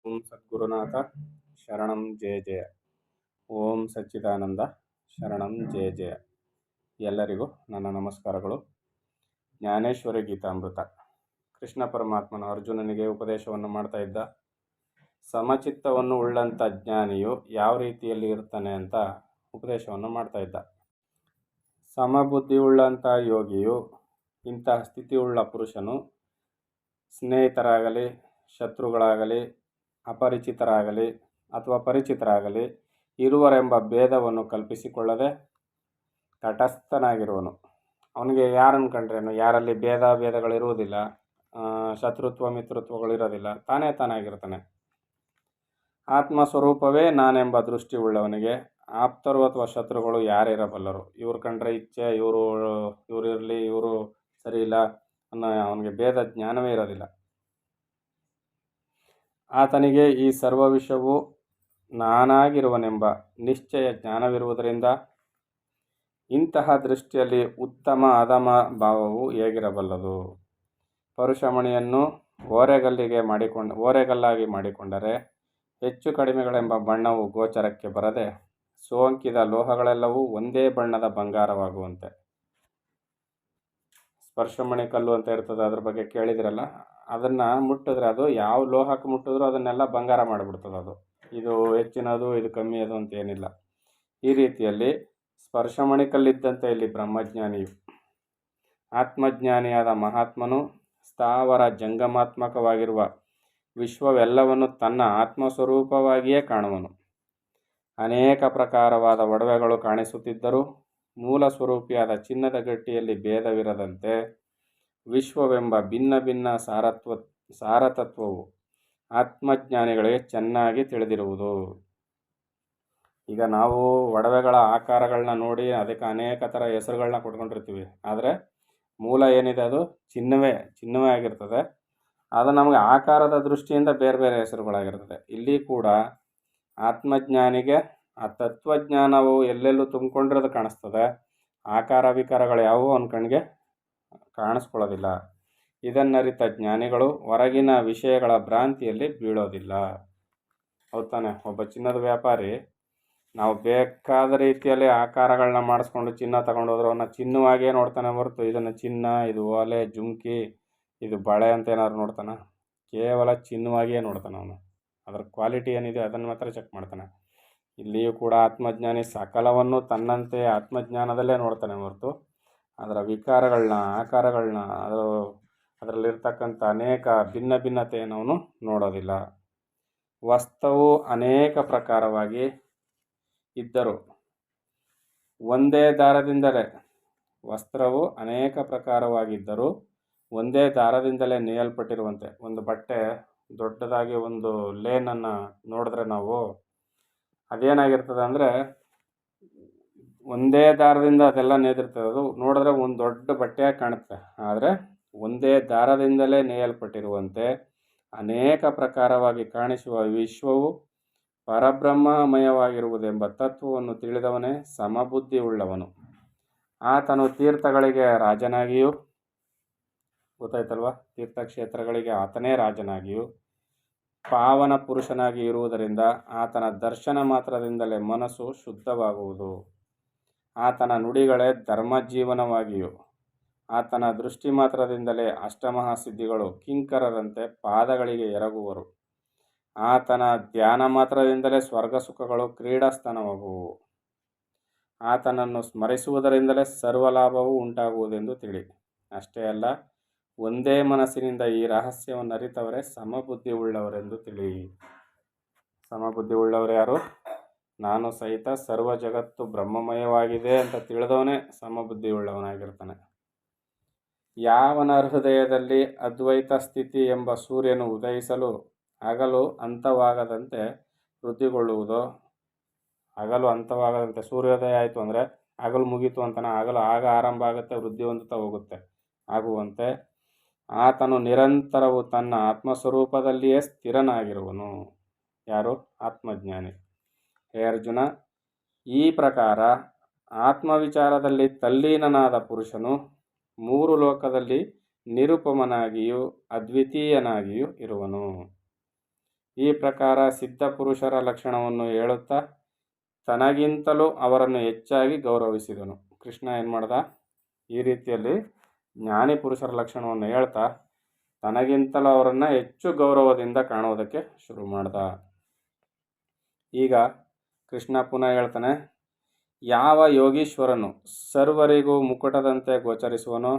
ಓಂ ಸದ್ಗುರುನಾಥ ಶರಣಂ ಜಯ ಜಯ. ಓಂ ಸಚ್ಚಿದಾನಂದ ಶರಣಂ ಜಯ ಜಯ. ಎಲ್ಲರಿಗೂ ನನ್ನ ನಮಸ್ಕಾರಗಳು. ಜ್ಞಾನೇಶ್ವರಿ ಗೀತಾಮೃತ. ಕೃಷ್ಣ ಪರಮಾತ್ಮನ ಅರ್ಜುನನಿಗೆ ಉಪದೇಶವನ್ನು ಮಾಡ್ತಾ ಇದ್ದ. ಸಮಚಿತ್ತವನ್ನು ಉಳ್ಳಂಥ ಜ್ಞಾನಿಯು ಯಾವ ರೀತಿಯಲ್ಲಿ ಇರ್ತಾನೆ ಅಂತ ಉಪದೇಶವನ್ನು ಮಾಡ್ತಾ ಇದ್ದ. ಸಮಬುದ್ಧಿಯುಳ್ಳಂಥ ಯೋಗಿಯು, ಇಂತಹ ಸ್ಥಿತಿಯುಳ್ಳ ಪುರುಷನು ಸ್ನೇಹಿತರಾಗಲಿ, ಶತ್ರುಗಳಾಗಲಿ, ಅಪರಿಚಿತರಾಗಲಿ ಅಥವಾ ಪರಿಚಿತರಾಗಲಿ ಇರುವರೆಂಬ ಭೇದವನ್ನು ಕಲ್ಪಿಸಿಕೊಳ್ಳದೆ ತಟಸ್ಥನಾಗಿರುವನು. ಅವನಿಗೆ ಯಾರನ್ನು ಕಂಡ್ರೇನು, ಯಾರಲ್ಲಿ ಭೇದಗಳಿರುವುದಿಲ್ಲ, ಶತ್ರುತ್ವ ಮಿತ್ರತ್ವಗಳಿರೋದಿಲ್ಲ, ತಾನಾಗಿರ್ತಾನೆ. ಆತ್ಮಸ್ವರೂಪವೇ ನಾನೆಂಬ ದೃಷ್ಟಿ ಉಳ್ಳವನಿಗೆ ಆಪ್ತರು ಅಥವಾ ಶತ್ರುಗಳು ಯಾರಿರಬಲ್ಲರು. ಇವ್ರು ಕಂಡ್ರೆ ಇಚ್ಛೆ, ಇವರು ಇರಲಿ, ಇವರು ಸರಿ ಇಲ್ಲ ಅನ್ನೋ ಅವನಿಗೆ ಭೇದ ಜ್ಞಾನವೇ ಇರೋದಿಲ್ಲ. ಆತನಿಗೆ ಈ ಸರ್ವ ವಿಷಯವು ನಾನಾಗಿರುವನೆಂಬ ನಿಶ್ಚಯ ಜ್ಞಾನವಿರುವುದರಿಂದ ಇಂತಹ ದೃಷ್ಟಿಯಲ್ಲಿ ಉತ್ತಮ ಅಧಮ ಭಾವವು ಹೇಗಿರಬಲ್ಲದು. ಪರುಷಮಣಿಯನ್ನು ಓರೆಗಲ್ಲಾಗಿ ಮಾಡಿಕೊಂಡರೆ ಹೆಚ್ಚು ಕಡಿಮೆಗಳೆಂಬ ಬಣ್ಣವು ಗೋಚರಕ್ಕೆ ಬರದೆ ಸೋಂಕಿದ ಲೋಹಗಳೆಲ್ಲವೂ ಒಂದೇ ಬಣ್ಣದ ಬಂಗಾರವಾಗುವಂತೆ. ಸ್ಪರ್ಶಮಣಿ ಕಲ್ಲು ಅಂತ ಇರ್ತದೆ, ಅದ್ರ ಬಗ್ಗೆ ಕೇಳಿದಿರಲ್ಲ. ಅದನ್ನು ಮುಟ್ಟಿದ್ರೆ ಅದು ಯಾವ ಲೋಹಕ್ಕೆ ಮುಟ್ಟಿದ್ರೂ ಅದನ್ನೆಲ್ಲ ಬಂಗಾರ ಮಾಡಿಬಿಡ್ತದೆ. ಅದು ಇದು ಹೆಚ್ಚಿನದು, ಇದು ಕಮ್ಮಿ ಅದು ಅಂತ ಏನಿಲ್ಲ. ಈ ರೀತಿಯಲ್ಲಿ ಸ್ಪರ್ಶಮಣಿ ಕಲ್ಲಿದ್ದಂತೆ ಇಲ್ಲಿ ಬ್ರಹ್ಮಜ್ಞಾನಿಯು, ಆತ್ಮಜ್ಞಾನಿಯಾದ ಮಹಾತ್ಮನು ಸ್ಥಾವರ ಜಂಗಮಾತ್ಮಕವಾಗಿರುವ ವಿಶ್ವವೆಲ್ಲವನ್ನು ತನ್ನ ಆತ್ಮಸ್ವರೂಪವಾಗಿಯೇ ಕಾಣುವನು. ಅನೇಕ ಪ್ರಕಾರವಾದ ಒಡವೆಗಳು ಕಾಣಿಸುತ್ತಿದ್ದರೂ ಮೂಲ ಸ್ವರೂಪಿಯಾದ ಚಿನ್ನದ ಗಟ್ಟಿಯಲ್ಲಿ ಭೇದವಿರದಂತೆ ವಿಶ್ವವೆಂಬ ಭಿನ್ನ ಭಿನ್ನ ಸಾರತತ್ವವು ಆತ್ಮಜ್ಞಾನಿಗಳಿಗೆ ಚೆನ್ನಾಗಿ ತಿಳಿದಿರುವುದು. ಈಗ ನಾವು ಒಡವೆಗಳ ಆಕಾರಗಳನ್ನ ನೋಡಿ ಅದಕ್ಕೆ ಅನೇಕ ಥರ ಹೆಸರುಗಳನ್ನ ಕೊಟ್ಕೊಂಡಿರ್ತೀವಿ. ಆದರೆ ಮೂಲ ಏನಿದೆ ಅದು ಚಿನ್ನವೇ ಆಗಿರ್ತದೆ. ಅದು ನಮಗೆ ಆಕಾರದ ದೃಷ್ಟಿಯಿಂದ ಬೇರೆ ಬೇರೆ ಹೆಸರುಗಳಾಗಿರ್ತದೆ. ಇಲ್ಲಿ ಕೂಡ ಆತ್ಮಜ್ಞಾನಿಗೆ ಆ ತತ್ವಜ್ಞಾನವು ಎಲ್ಲೆಲ್ಲೂ ತುಂಬಿಕೊಂಡಿರೋದು ಕಾಣಿಸ್ತದೆ. ಆಕಾರ ವಿಕಾರಗಳು ಯಾವುವು ಅವನ ಕಣ್ಣಿಗೆ ಕಾಣಿಸ್ಕೊಳ್ಳೋದಿಲ್ಲ. ಇದನ್ನರಿತ ಜ್ಞಾನಿಗಳು ಹೊರಗಿನ ವಿಷಯಗಳ ಭ್ರಾಂತಿಯಲ್ಲಿ ಬೀಳೋದಿಲ್ಲ. ಹೌದು ತಾನೆ? ಒಬ್ಬ ಚಿನ್ನದ ವ್ಯಾಪಾರಿ ನಾವು ಬೇಕಾದ ರೀತಿಯಲ್ಲಿ ಆಕಾರಗಳನ್ನ ಮಾಡಿಸ್ಕೊಂಡು ಚಿನ್ನ ತಗೊಂಡೋದ್ರು ಅವನ್ನ ಚಿನ್ನವಾಗಿಯೇ ನೋಡ್ತಾನೆ ಹೊರತು ಇದನ್ನು ಚಿನ್ನ, ಇದು ಓಲೆ, ಜುಮ್ಕಿ, ಇದು ಬಳೆ ಅಂತ ಏನಾದ್ರು ನೋಡ್ತಾನೆ? ಕೇವಲ ಚಿನ್ನವಾಗಿಯೇ ನೋಡ್ತಾನೆ ಅವನು. ಅದರ ಕ್ವಾಲಿಟಿ ಏನಿದೆ ಅದನ್ನು ಮಾತ್ರ ಚೆಕ್ ಮಾಡ್ತಾನೆ. ಇಲ್ಲಿಯೂ ಕೂಡ ಆತ್ಮಜ್ಞಾನಿ ಸಕಲವನ್ನು ತನ್ನಂತೆ ಆತ್ಮಜ್ಞಾನದಲ್ಲೇ ನೋಡ್ತಾನೆ ಹೊರತು ಅದರ ವಿಕಾರಗಳನ್ನ, ಆಕಾರಗಳನ್ನ, ಅದರಲ್ಲಿರ್ತಕ್ಕಂಥ ಅನೇಕ ಭಿನ್ನ ಭಿನ್ನತೆಯನ್ನು ಅವನು ನೋಡೋದಿಲ್ಲ. ವಸ್ತುವು ಅನೇಕ ಪ್ರಕಾರವಾಗಿ ಇದ್ದರೂ ಒಂದೇ ದಾರದಿಂದಲೇ ವಸ್ತ್ರವು ಅನೇಕ ಪ್ರಕಾರವಾಗಿದ್ದರೂ ಒಂದೇ ದಾರದಿಂದಲೇ ನೇಯಲ್ಪಟ್ಟಿರುವಂತೆ. ಒಂದು ಬಟ್ಟೆ ದೊಡ್ಡದಾಗಿ ಒಂದು ಲೇನನ್ನು ನೋಡಿದ್ರೆ ನಾವು ಅದೇನಾಗಿರ್ತದೆ ಅಂದರೆ ಒಂದೇ ದಾರದಿಂದ ಅದೆಲ್ಲ ನೇದಿರ್ತದೆ. ಅದು ನೋಡಿದ್ರೆ ಒಂದು ದೊಡ್ಡ ಬಟ್ಟೆಯಾಗಿ ಕಾಣುತ್ತೆ. ಆದರೆ ಒಂದೇ ದಾರದಿಂದಲೇ ನೇಯಲ್ಪಟ್ಟಿರುವಂತೆ ಅನೇಕ ಪ್ರಕಾರವಾಗಿ ಕಾಣಿಸುವ ವಿಶ್ವವು ಪರಬ್ರಹ್ಮಮಯವಾಗಿರುವುದೆಂಬ ತತ್ವವನ್ನು ತಿಳಿದವನೇ ಸಮಬುದ್ಧಿ ಉಳ್ಳವನು. ಆತನು ತೀರ್ಥಗಳಿಗೆ ರಾಜನಾಗಿಯೂ, ಗೊತ್ತಾಯ್ತಲ್ವ, ತೀರ್ಥಕ್ಷೇತ್ರಗಳಿಗೆ ಆತನೇ ರಾಜನಾಗಿಯೂ ಪಾವನ ಪುರುಷನಾಗಿ ಇರುವುದರಿಂದ ಆತನ ದರ್ಶನ ಮಾತ್ರದಿಂದಲೇ ಮನಸ್ಸು ಶುದ್ಧವಾಗುವುದು. ಆತನ ನುಡಿಗಳೇ ಧರ್ಮಜೀವನವಾಗಿಯೂ ಆತನ ದೃಷ್ಟಿ ಮಾತ್ರದಿಂದಲೇ ಅಷ್ಟಮಹಾಸಿದ್ಧಿಗಳು ಕಿಂಕರರಂತೆ ಪಾದಗಳಿಗೆ ಎರಗುವರು. ಆತನ ಧ್ಯಾನ ಮಾತ್ರದಿಂದಲೇ ಸ್ವರ್ಗ ಸುಖಗಳು ಕ್ರೀಡಾಸ್ಥಾನವಾಗುವು. ಆತನನ್ನು ಸ್ಮರಿಸುವುದರಿಂದಲೇ ಸರ್ವಲಾಭವೂ ಉಂಟಾಗುವುದೆಂದು ತಿಳಿ. ಅಷ್ಟೇ ಅಲ್ಲ, ಒಂದೇ ಮನಸ್ಸಿನಿಂದ ಈ ರಹಸ್ಯವನ್ನು ಅರಿತವರೇ ಸಮಬುದ್ಧಿ ಉಳ್ಳವರೆಂದು ತಿಳಿ. ಸಮಬುದ್ಧಿ ಉಳ್ಳವರು ಯಾರು? ನಾನು ಸಹಿತ ಸರ್ವ ಜಗತ್ತು ಬ್ರಹ್ಮಮಯವಾಗಿದೆ ಅಂತ ತಿಳಿದವನೇ ಸಮಬುದ್ಧಿ ಉಳ್ಳವನಾಗಿರ್ತಾನೆ. ಯಾವನ ಹೃದಯದಲ್ಲಿ ಅದ್ವೈತ ಸ್ಥಿತಿ ಎಂಬ ಸೂರ್ಯನು ಉದಯಿಸಲು ಹಗಲು ಅಂತವಾಗದಂತೆ ವೃದ್ಧಿಗೊಳ್ಳುವುದೋ, ಹಗಲು ಅಂತವಾಗದಂತೆ ಸೂರ್ಯೋದಯ ಆಯಿತು ಅಂದರೆ ಹಗಲು ಮುಗೀತು ಅಂತಾನೆ, ಹಗಲು ಆಗ ಆರಂಭ ಆಗುತ್ತೆ, ವೃದ್ಧಿ ಹೊಂದುತ್ತಾ ಹೋಗುತ್ತೆ. ಆಗುವಂತೆ ಆತನು ನಿರಂತರವು ತನ್ನ ಆತ್ಮಸ್ವರೂಪದಲ್ಲಿಯೇ ಸ್ಥಿರನಾಗಿರುವನು. ಯಾರು? ಆತ್ಮಜ್ಞಾನಿ. ಹೇ ಅರ್ಜುನ, ಈ ಪ್ರಕಾರ ಆತ್ಮವಿಚಾರದಲ್ಲಿ ತಲ್ಲೀನನಾದ ಪುರುಷನು ಮೂರು ಲೋಕದಲ್ಲಿ ನಿರುಪಮನಾಗಿಯೂ ಅದ್ವಿತೀಯನಾಗಿಯೂ ಇರುವನು. ಈ ಪ್ರಕಾರ ಸಿದ್ಧ ಪುರುಷರ ಲಕ್ಷಣವನ್ನು ಹೇಳುತ್ತಾ ತನಗಿಂತಲೂ ಅವರನ್ನು ಹೆಚ್ಚಾಗಿ ಗೌರವಿಸಿದನು. ಕೃಷ್ಣ ಏನು ಮಾಡ್ದ, ಈ ರೀತಿಯಲ್ಲಿ ಜ್ಞಾನಿ ಪುರುಷರ ಲಕ್ಷಣವನ್ನು ಹೇಳ್ತಾ ತನಗಿಂತಲೂ ಅವರನ್ನು ಹೆಚ್ಚು ಗೌರವದಿಂದ ಕಾಣುವುದಕ್ಕೆ ಶುರು ಮಾಡ್ದ. ಈಗ ಕೃಷ್ಣ ಪುನಃ ಹೇಳ್ತಾನೆ, ಯಾವ ಯೋಗೀಶ್ವರನು ಸರ್ವರಿಗೂ ಮುಕುಟದಂತೆ ಗೋಚರಿಸುವನೋ,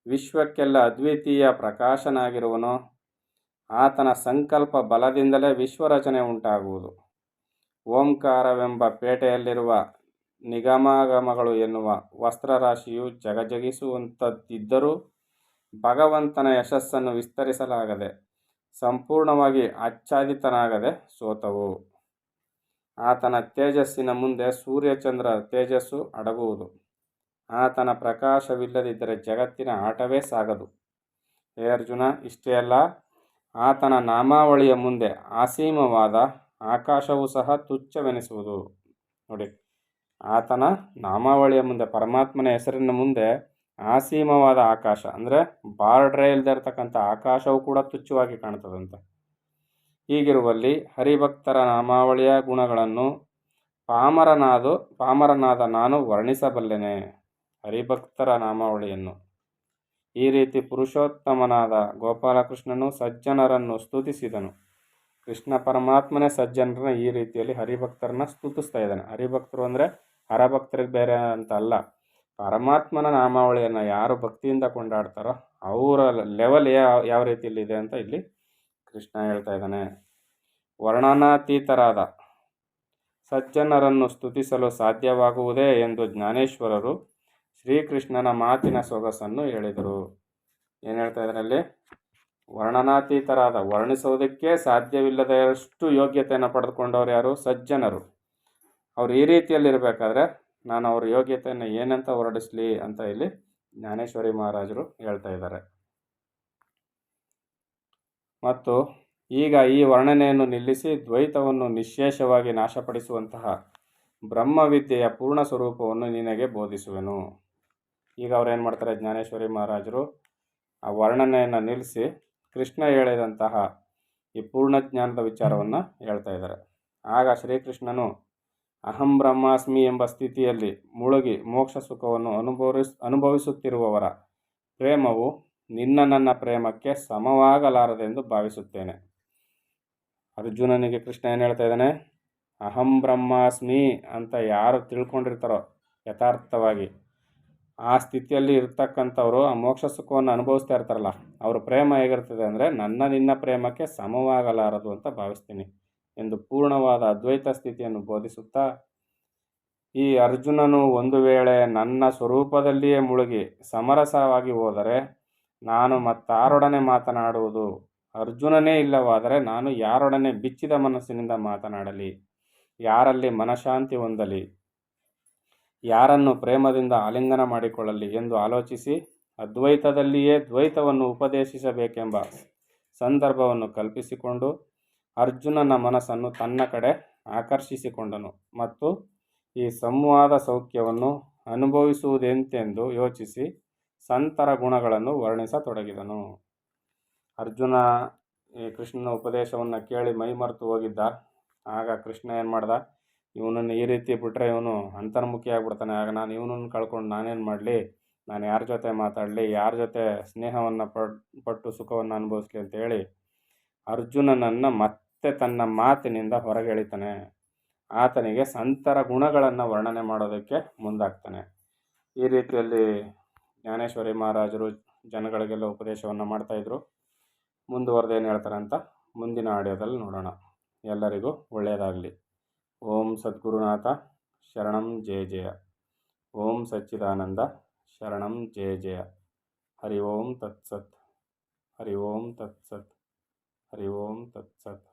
ವಿಶ್ವಕ್ಕೆಲ್ಲ ಅದ್ವಿತೀಯ ಪ್ರಕಾಶನಾಗಿರುವನೋ, ಆತನ ಸಂಕಲ್ಪ ಬಲದಿಂದಲೇ ವಿಶ್ವರಚನೆ ಉಂಟಾಗುವುದು. ಓಂಕಾರವೆಂಬ ಪೇಟೆಯಲ್ಲಿರುವ ನಿಗಮಾಗಮಗಳು ಎನ್ನುವ ವಸ್ತ್ರರಾಶಿಯು ಜಗಜಗಿಸುವಂಥದ್ದಿದ್ದರೂ ಭಗವಂತನ ಯಶಸ್ಸನ್ನು ವಿಸ್ತರಿಸಲಾಗದೆ ಸಂಪೂರ್ಣವಾಗಿ ಆಚ್ಛಾದಿತನಾಗದೆ ಸೋತವು. ಆತನ ತೇಜಸ್ಸಿನ ಮುಂದೆ ಸೂರ್ಯಚಂದ್ರ ತೇಜಸ್ಸು ಅಡಗುವುದು. ಆತನ ಪ್ರಕಾಶವಿಲ್ಲದಿದ್ದರೆ ಜಗತ್ತಿನ ಆಟವೇ ಸಾಗದು. ಹೇ ಅರ್ಜುನ, ಇಷ್ಟೇ ಅಲ್ಲ, ಆತನ ನಾಮಾವಳಿಯ ಮುಂದೆ ಅಸೀಮವಾದ ಆಕಾಶವೂ ಸಹ ತುಚ್ಛವೆನಿಸುವುದು. ನೋಡಿ, ಆತನ ನಾಮಾವಳಿಯ ಮುಂದೆ, ಪರಮಾತ್ಮನ ಹೆಸರಿನ ಮುಂದೆ ಅಸೀಮವಾದ ಆಕಾಶ ಅಂದರೆ ಬಾರ್ಡ್ರೇ ಇಲ್ಲದೆ ಇರತಕ್ಕಂಥ ಆಕಾಶವು ಕೂಡ ತುಚ್ಛವಾಗಿ ಕಾಣ್ತದಂತೆ. ಹೀಗಿರುವಲ್ಲಿ ಹರಿಭಕ್ತರ ನಾಮಾವಳಿಯ ಗುಣಗಳನ್ನು ಪಾಮರನಾದ ನಾನು ವರ್ಣಿಸಬಲ್ಲೆನೆ. ಹರಿಭಕ್ತರ ನಾಮಾವಳಿಯನ್ನು ಈ ರೀತಿ ಪುರುಷೋತ್ತಮನಾದ ಗೋಪಾಲಕೃಷ್ಣನು ಸಜ್ಜನರನ್ನು ಸ್ತುತಿಸಿದನು. ಕೃಷ್ಣ ಪರಮಾತ್ಮನೇ ಸಜ್ಜನರನ್ನ ಈ ರೀತಿಯಲ್ಲಿ ಹರಿಭಕ್ತರನ್ನ ಸ್ತುತಿಸ್ತಾ ಇದ್ದಾನೆ. ಹರಿಭಕ್ತರು ಅಂದರೆ ಹರಭಕ್ತರಿಗೆ ಬೇರೆ ಅಂತ ಅಲ್ಲ, ಪರಮಾತ್ಮನ ನಾಮಾವಳಿಯನ್ನು ಯಾರು ಭಕ್ತಿಯಿಂದ ಕೊಂಡಾಡ್ತಾರೋ ಅವರ ಲೆವೆಲ್ ಯಾವ ರೀತಿಯಲ್ಲಿ ಇದೆ ಅಂತ ಇಲ್ಲಿ ಕೃಷ್ಣ ಹೇಳ್ತಾ ಇದ್ದಾನೆ. ವರ್ಣನಾತೀತರಾದ ಸಜ್ಜನರನ್ನು ಸ್ತುತಿಸಲು ಸಾಧ್ಯವಾಗುವುದೇ ಎಂದು ಜ್ಞಾನೇಶ್ವರರು ಶ್ರೀಕೃಷ್ಣನ ಮಾತಿನ ಸೊಗಸನ್ನು ಹೇಳಿದರು. ಏನು ಹೇಳ್ತಾ ಇದ್ದಾರೆ ಅಲ್ಲಿ? ವರ್ಣನಾತೀತರಾದ, ವರ್ಣಿಸೋದಕ್ಕೆ ಸಾಧ್ಯವಿಲ್ಲದಷ್ಟು ಯೋಗ್ಯತೆಯನ್ನು ಪಡೆದುಕೊಂಡವ್ರು ಯಾರು? ಸಜ್ಜನರು. ಅವ್ರು ಈ ರೀತಿಯಲ್ಲಿರಬೇಕಾದ್ರೆ ನಾನು ಅವ್ರ ಯೋಗ್ಯತೆಯನ್ನು ಏನಂತ ಹೊರಡಿಸ್ಲಿ ಅಂತ ಇಲ್ಲಿ ಜ್ಞಾನೇಶ್ವರಿ ಮಹಾರಾಜರು ಹೇಳ್ತಾ ಇದ್ದಾರೆ. ಮತ್ತು ಈಗ ಈ ವರ್ಣನೆಯನ್ನು ನಿಲ್ಲಿಸಿ ದ್ವೈತವನ್ನು ನಿಶ್ಶೇಷವಾಗಿ ನಾಶಪಡಿಸುವಂತಹ ಬ್ರಹ್ಮವಿದ್ಯೆಯ ಪೂರ್ಣ ಸ್ವರೂಪವನ್ನು ನಿನಗೆ ಬೋಧಿಸುವೆನು. ಈಗ ಅವ್ರು ಏನು ಮಾಡ್ತಾರೆ, ಜ್ಞಾನೇಶ್ವರಿ ಮಹಾರಾಜರು ಆ ವರ್ಣನೆಯನ್ನು ನಿಲ್ಲಿಸಿ ಕೃಷ್ಣ ಹೇಳಿದಂತಹ ಈ ಪೂರ್ಣಜ್ಞಾನದ ವಿಚಾರವನ್ನು ಹೇಳ್ತಾ ಇದ್ದಾರೆ. ಆಗ ಶ್ರೀಕೃಷ್ಣನು ಅಹಂ ಬ್ರಹ್ಮಾಸ್ಮಿ ಎಂಬ ಸ್ಥಿತಿಯಲ್ಲಿ ಮುಳುಗಿ ಮೋಕ್ಷ ಸುಖವನ್ನು ಅನುಭವಿಸುತ್ತಿರುವವರ ಪ್ರೇಮವು ನನ್ನ ಪ್ರೇಮಕ್ಕೆ ಸಮವಾಗಲಾರದೆಂದು ಭಾವಿಸುತ್ತೇನೆ. ಅರ್ಜುನನಿಗೆ ಕೃಷ್ಣ ಏನು ಹೇಳ್ತಾ ಇದ್ದಾನೆ? ಅಹಂ ಬ್ರಹ್ಮಾಸ್ಮಿ ಅಂತ ಯಾರು ತಿಳ್ಕೊಂಡಿರ್ತಾರೋ ಯಥಾರ್ಥವಾಗಿ ಆ ಸ್ಥಿತಿಯಲ್ಲಿ ಇರ್ತಕ್ಕಂಥವ್ರು ಆ ಮೋಕ್ಷ ಸುಖವನ್ನು ಅನುಭವಿಸ್ತಾ ಇರ್ತಾರಲ್ಲ, ಅವ್ರ ಪ್ರೇಮ ಹೇಗಿರ್ತದೆ ಅಂದರೆ ನಿನ್ನ ಪ್ರೇಮಕ್ಕೆ ಸಮವಾಗಲಾರದು ಅಂತ ಭಾವಿಸ್ತೀನಿ ಎಂದು ಪೂರ್ಣವಾದ ಅದ್ವೈತ ಸ್ಥಿತಿಯನ್ನು ಬೋಧಿಸುತ್ತಾ, ಈ ಅರ್ಜುನನು ಒಂದು ವೇಳೆ ನನ್ನ ಸ್ವರೂಪದಲ್ಲಿಯೇ ಮುಳುಗಿ ಸಮರಸವಾಗಿ ಹೋದರೆ ನಾನು ಮತ್ತಾರೊಡನೆ ಮಾತನಾಡುವುದು? ಅರ್ಜುನನೇ ಇಲ್ಲವಾದರೆ ನಾನು ಯಾರೊಡನೆ ಬಿಚ್ಚಿದ ಮನಸ್ಸಿನಿಂದ ಮಾತನಾಡಲಿ? ಯಾರಲ್ಲಿ ಮನಃಶಾಂತಿ ಹೊಂದಲಿ? ಯಾರನ್ನು ಪ್ರೇಮದಿಂದ ಆಲಿಂಗನ ಮಾಡಿಕೊಳ್ಳಲಿ ಎಂದು ಆಲೋಚಿಸಿ ಅದ್ವೈತದಲ್ಲಿಯೇ ದ್ವೈತವನ್ನು ಉಪದೇಶಿಸಬೇಕೆಂಬ ಸಂದರ್ಭವನ್ನು ಕಲ್ಪಿಸಿಕೊಂಡು ಅರ್ಜುನನ ಮನಸ್ಸನ್ನು ತನ್ನ ಕಡೆ ಆಕರ್ಷಿಸಿಕೊಂಡನು ಮತ್ತು ಈ ಸಂವಾದ ಸೌಖ್ಯವನ್ನು ಅನುಭವಿಸುವುದೆಂತೆಂದು ಯೋಚಿಸಿ ಸಂತರ ಗುಣಗಳನ್ನು ವರ್ಣಿಸತೊಡಗಿದನು. ಅರ್ಜುನ ಈ ಕೃಷ್ಣನ ಉಪದೇಶವನ್ನು ಕೇಳಿ ಮೈಮರೆತು ಹೋಗಿದ್ದ. ಆಗ ಕೃಷ್ಣ ಏನು ಮಾಡ್ದ, ಇವನನ್ನು ಈ ರೀತಿ ಬಿಟ್ಟರೆ ಇವನು ಅಂತರ್ಮುಖಿ ಆಗ್ಬಿಡ್ತಾನೆ, ಆಗ ನಾನು ಇವನನ್ನು ಕಳ್ಕೊಂಡು ನಾನೇನು ಮಾಡಲಿ, ನಾನು ಯಾರ ಜೊತೆ ಮಾತಾಡಲಿ, ಯಾರ ಜೊತೆ ಸ್ನೇಹವನ್ನು ಪಟ್ಟು ಸುಖವನ್ನು ಅನುಭವಿಸ್ಲಿ ಅಂತೇಳಿ ಅರ್ಜುನನನ್ನು ಮತ್ತೆ ತನ್ನ ಮಾತಿನಿಂದ ಹೊರಗೆ ಎಳಿತಾನೆ. ಆತನಿಗೆ ಸಂತರ ಗುಣಗಳನ್ನು ವರ್ಣನೆ ಮಾಡೋದಕ್ಕೆ ಮುಂದಾಗ್ತಾನೆ. ಈ ರೀತಿಯಲ್ಲಿ ಜ್ಞಾನೇಶ್ವರಿ ಮಹಾರಾಜರು ಜನಗಳಿಗೆಲ್ಲ ಉಪದೇಶವನ್ನು ಮಾಡ್ತಾಯಿದ್ರು. ಮುಂದುವರೆದೇನು ಹೇಳ್ತಾರೆ ಅಂತ ಮುಂದಿನ ಆಡಿಯೋದಲ್ಲಿ ನೋಡೋಣ. ಎಲ್ಲರಿಗೂ ಒಳ್ಳೆಯದಾಗಲಿ. ಓಂ ಸದ್ಗುರುನಾಥ ಶರಣಂ ಜಯ ಜಯ. ಓಂ ಸಚ್ಚಿದಾನಂದ ಶರಣಂ ಜಯ ಜಯ. ಹರಿ ಓಂ ತತ್ಸತ್. ಹರಿ ಓಂ ತತ್ಸತ್. ಹರಿ ಓಂ ತತ್ಸತ್.